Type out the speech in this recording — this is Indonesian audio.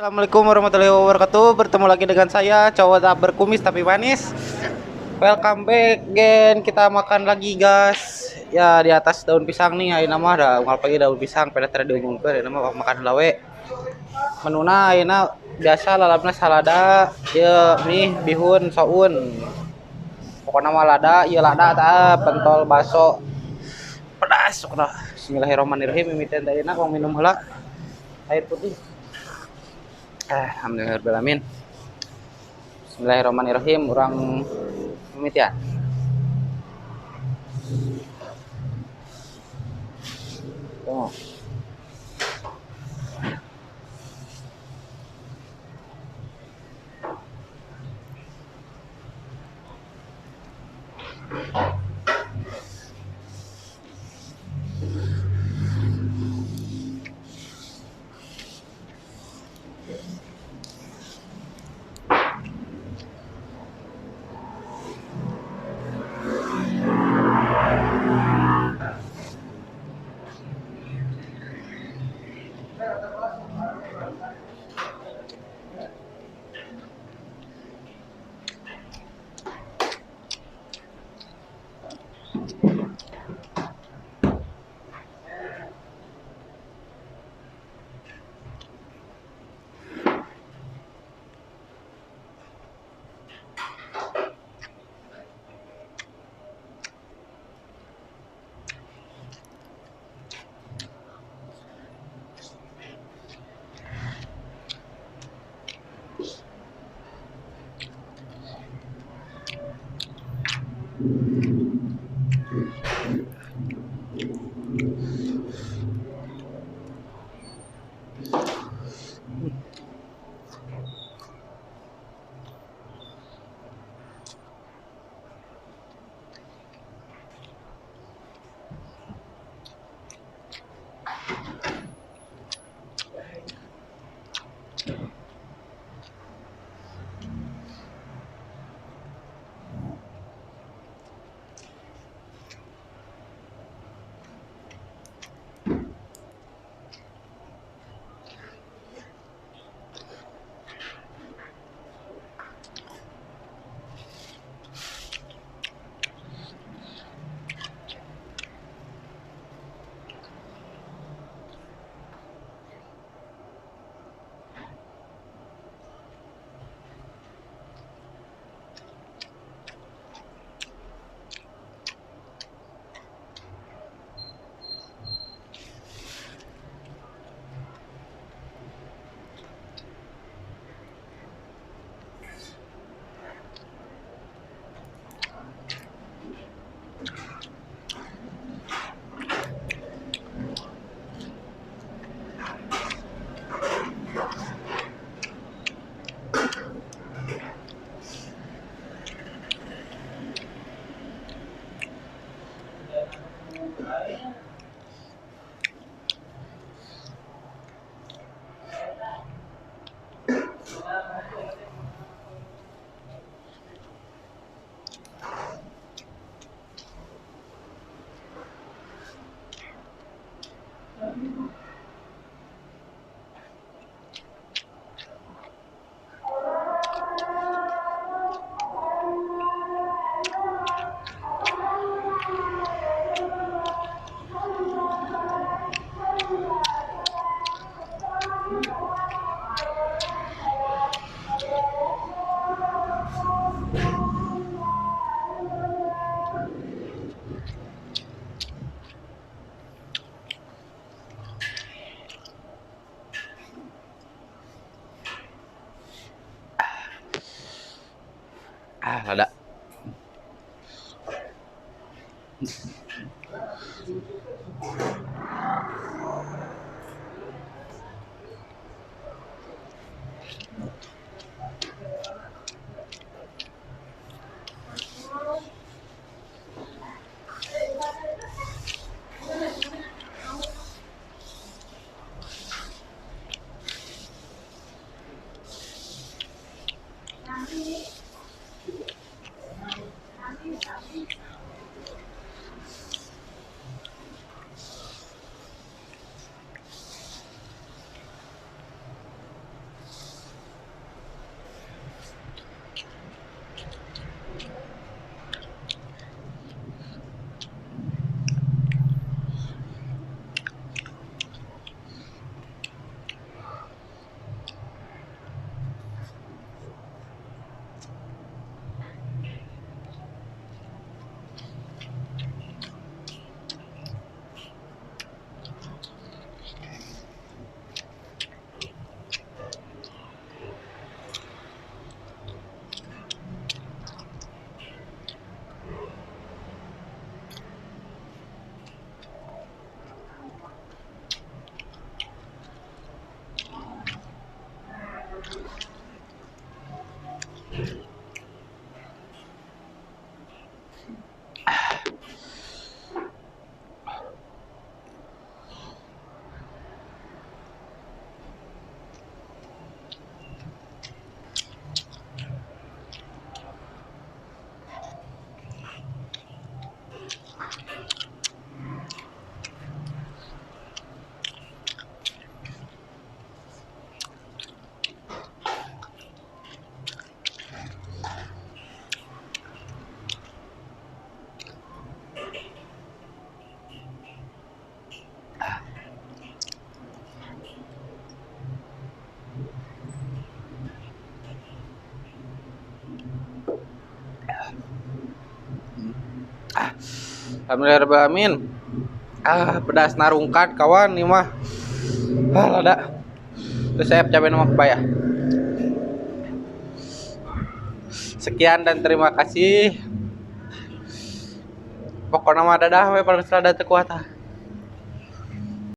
Assalamualaikum warahmatullahi wabarakatuh. Bertemu lagi dengan saya, cowok tak berkumis tapi manis. Welcome back again. Kita makan lagi, guys. Ya, di atas daun pisang nih. Ayeuna mah ada unggal pagi daun pisang pada tara diumumkeun. Ayeuna mah makan lawe. Menuna ayeuna biasa lalapna salada, ieu mie, bihun, soun. Pokona mah lada, ieu lada tah pentol baso. Pedas sok dah. Bismillahirrahmanirrahim. Mimiten teh enak minum heula. Air putih. Alhamdulillahirobbilalamin. Bismillahirrahmanirrahim. Urang pamit ya. Tunggu. Lada. Alhamdulillahirobbilalamin. Pedas narungkat kawan nih mah. Lada. Terus saya cabai nama kebaya. Sekian dan terima kasih. Pokoknya mah dadah we paling selada teu kuat.